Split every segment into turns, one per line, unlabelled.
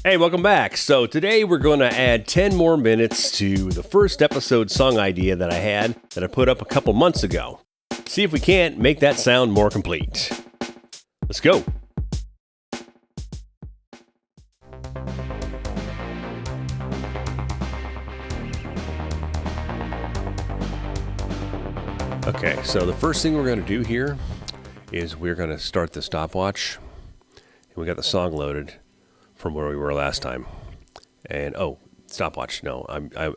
Hey, welcome back. So today we're going to add 10 more minutes to the first episode song idea that I had that I put up a couple months ago. See if we can't make that sound more complete. Let's go. Okay, so the first thing we're going to do here is we're going to start the stopwatch. And we got the song loaded from where we were last time. And stopwatch, no,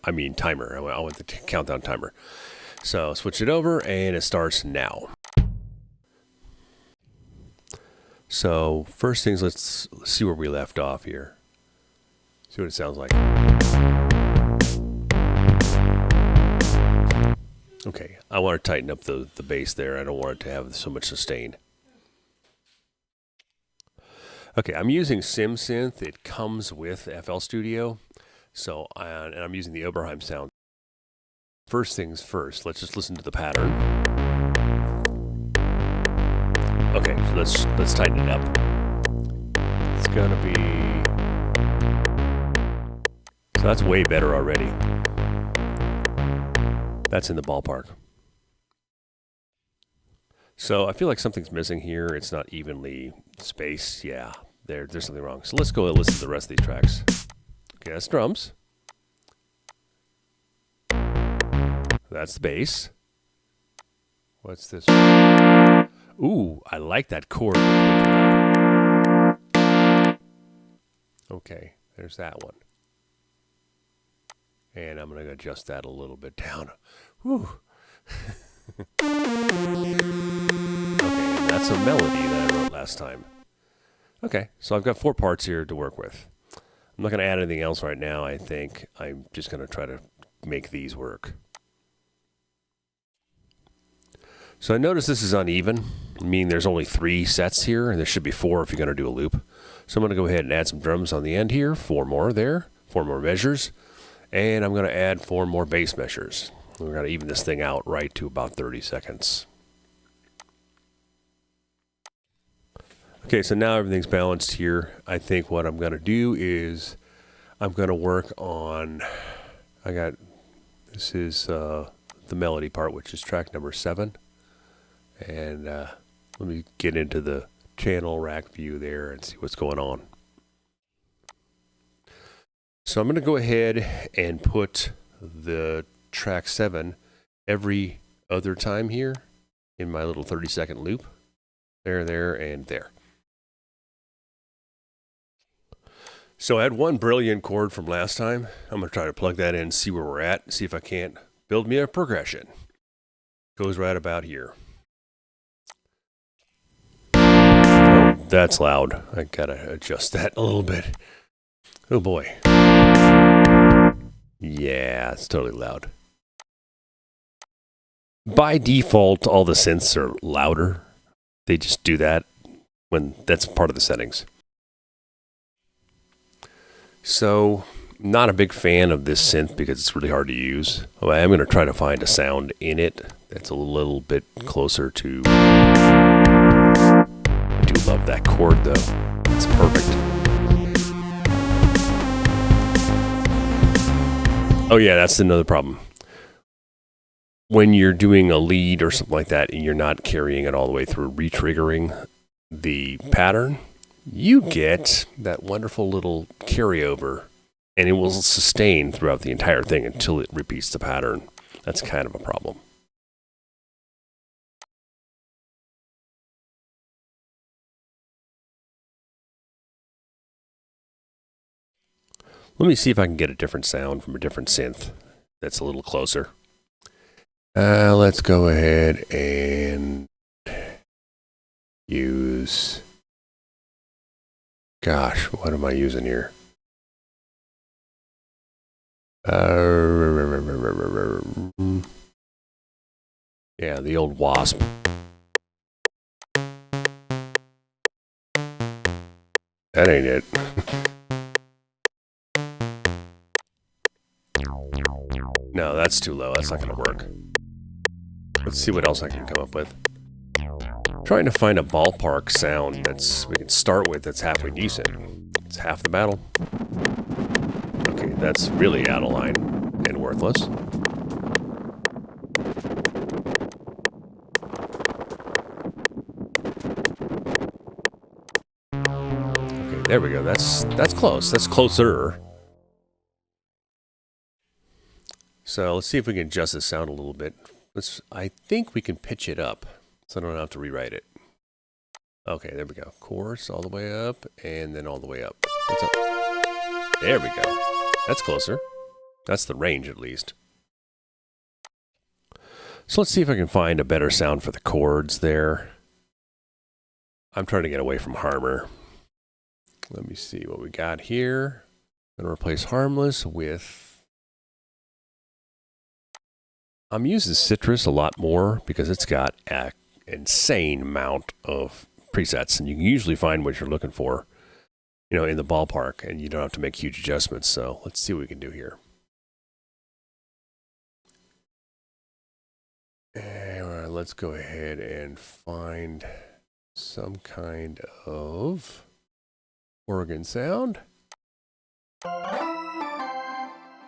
I mean timer. I want the countdown timer. So switch it over and it starts now. So first things, let's see where we left off here. See what it sounds like. Okay, I want to tighten up the bass there. I don't want it to have so much sustain. Okay, I'm using synth. It comes with FL Studio. So, and I'm using the Oberheim sound. First things first, let's just listen to the pattern. Okay, so let's tighten it up. It's gonna be, so that's way better already. That's in the ballpark. So I feel like something's missing here. It's not evenly spaced. Yeah, there's something wrong. So let's go and listen to the rest of these tracks. Okay, that's drums. That's the bass. What's this? Ooh, I like that chord. Okay, there's that one. And I'm going to adjust that a little bit down. Whew. Okay, and that's a melody that I wrote last time. Okay, so I've got 4 parts here to work with. I'm not going to add anything else right now, I think. I'm just going to try to make these work. So I notice this is uneven, meaning there's only 3 sets here, and there should be 4 if you're going to do a loop. So I'm going to go ahead and add some drums on the end here, 4 more there, 4 more measures, and I'm going to add 4 more bass measures. We're going to even this thing out right to about 30 seconds. Okay, so now everything's balanced here. I think what I'm going to do is I'm going to work on, this is the melody part, which is track number 7. And let me get into the channel rack view there and see what's going on. So I'm going to go ahead and put the track 7 every other time here in my little 30-second loop. There, and there. So I had one brilliant chord from last time. I'm going to try to plug that in, see where we're at, see if I can't build me a progression. Goes right about here. Oh, that's loud. I got to adjust that a little bit. Oh boy. Yeah, it's totally loud. By default, all the synths are louder. They just do that when that's part of the settings. So, not a big fan of this synth because it's really hard to use. Oh, I am going to try to find a sound in it that's a little bit closer to... I do love that chord though. It's perfect. Oh yeah, that's another problem. When you're doing a lead or something like that and you're not carrying it all the way through, re-triggering the pattern, you get that wonderful little carryover and it will sustain throughout the entire thing until it repeats the pattern. That's kind of a problem. Let me see if I can get a different sound from a different synth that's a little closer. Let's go ahead and use... Gosh, what am I using here? Yeah, the old Wasp. That ain't it. No, that's too low. That's not going to work. Let's see what else I can come up with. I'm trying to find a ballpark sound we can start with that's halfway decent. It's half the battle. Okay, that's really out of line and worthless. Okay, there we go. That's close. That's closer. So let's see if we can adjust the sound a little bit. I think we can pitch it up, so I don't have to rewrite it. Okay, there we go. Chorus all the way up, and then all the way up. What's up? There we go. That's closer. That's the range, at least. So let's see if I can find a better sound for the chords there. I'm trying to get away from Harmor. Let me see what we got here. I'm going to replace Harmless with... I'm using Citrus a lot more because it's got an insane amount of presets, and you can usually find what you're looking for, you know, in the ballpark, and you don't have to make huge adjustments. So let's see what we can do here. And let's go ahead and find some kind of organ sound.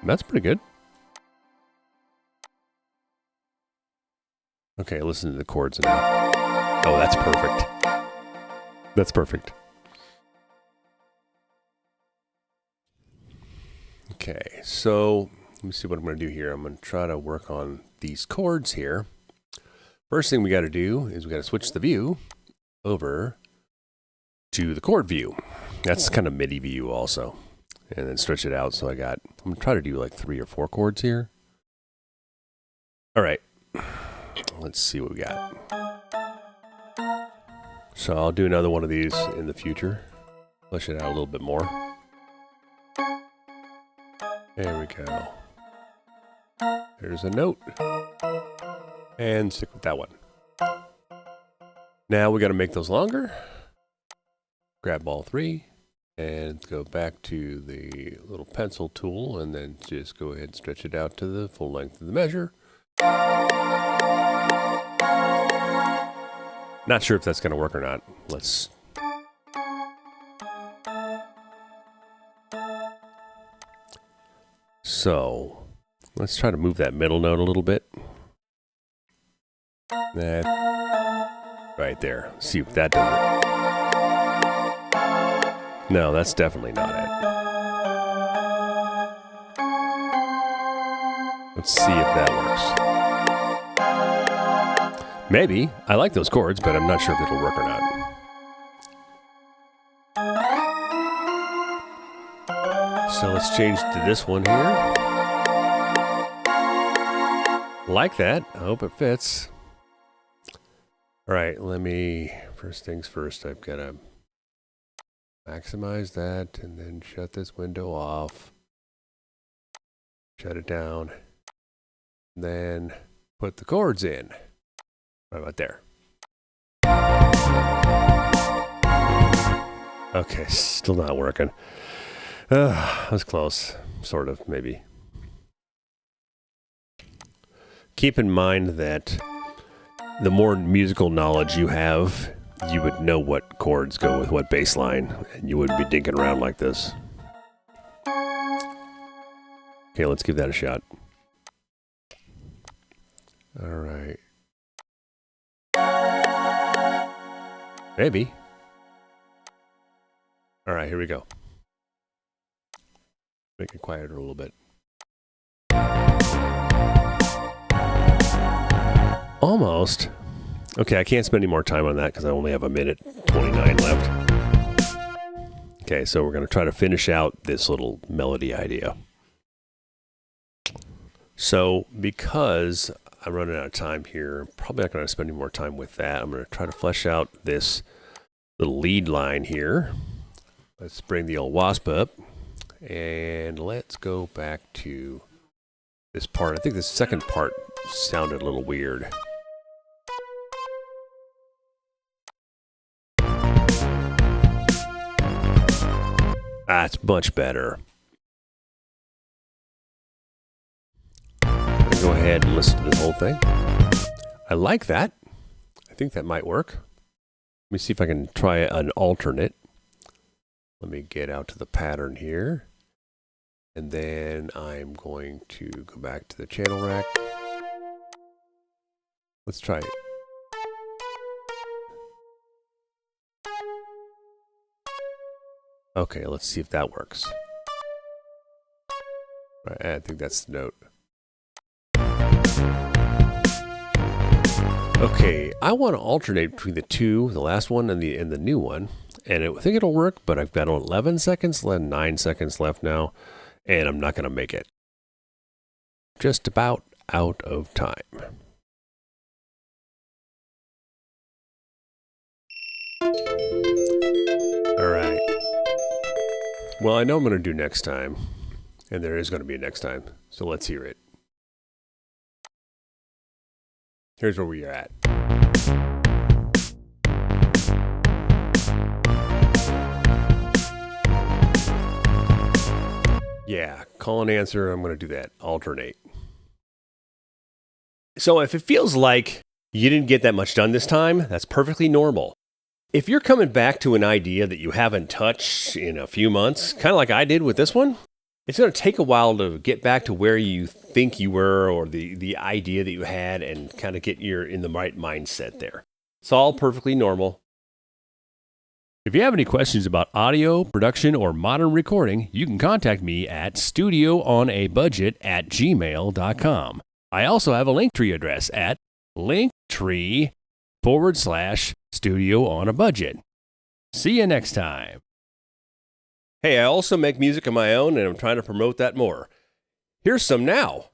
That's pretty good. Okay, listen to the chords now. Oh, that's perfect. That's perfect. Okay, so let me see what I'm going to do here. I'm going to try to work on these chords here. First thing we got to do is we got to switch the view over to the chord view. That's kind of MIDI view also. And then stretch it out. So I'm going to try to do like 3 or 4 chords here. All right. Let's see what we got. So I'll do another one of these in the future. Flesh it out a little bit more. There we go. There's a note. And stick with that one. Now we got to make those longer. Grab all 3 and go back to the little pencil tool and then just go ahead and stretch it out to the full length of the measure. Not sure if that's going to work or not. Let's... So, let's try to move that middle note a little bit. That right there. See if that does it. No, that's definitely not it. Let's see if that works. Maybe. I like those chords, but I'm not sure if it'll work or not. So let's change to this one here. Like that. I hope it fits. All right, first things first, I've got to maximize that and then shut this window off. Shut it down. Then put the chords in. Right about there. Okay, still not working. That was close. Sort of, maybe. Keep in mind that the more musical knowledge you have, you would know what chords go with what bass line, and you wouldn't be dinking around like this. Okay, let's give that a shot. All right. Maybe. All right, here we go. Make it quieter a little bit. Almost. Okay, I can't spend any more time on that because I only have 1:29 left. Okay, so we're going to try to finish out this little melody idea. So because I'm running out of time here, I'm probably not going to spend any more time with that. I'm going to try to flesh out this little lead line here. Let's bring the old wasp up. And let's go back to this part. I think the second part sounded a little weird. That's much better. I'm going to go ahead and listen to this whole thing. I like that. I think that might work. Let me see if I can try an alternate. Let me get out to the pattern here. And then I'm going to go back to the channel rack. Let's try it. Okay, let's see if that works. Right, I think that's the note. Okay, I want to alternate between the two, the last one and the new one. And I think it'll work, but I've got 11 seconds left, 9 seconds left now, and I'm not going to make it. Just about out of time. All right. Well, I know I'm going to do next time, and there is going to be a next time, so let's hear it. Here's where we are at. Yeah, call and answer, I'm going to do that. Alternate. So if it feels like you didn't get that much done this time, that's perfectly normal. If you're coming back to an idea that you haven't touched in a few months, kind of like I did with this one, it's going to take a while to get back to where you think you were or the idea that you had and kind of get in the right mindset there. It's all perfectly normal. If you have any questions about audio, production, or modern recording, you can contact me at studioonaBudget@gmail.com. I also have a Linktree address at linktree/studio-on-a-budget. See you next time. Hey, I also make music of my own, and I'm trying to promote that more. Here's some now.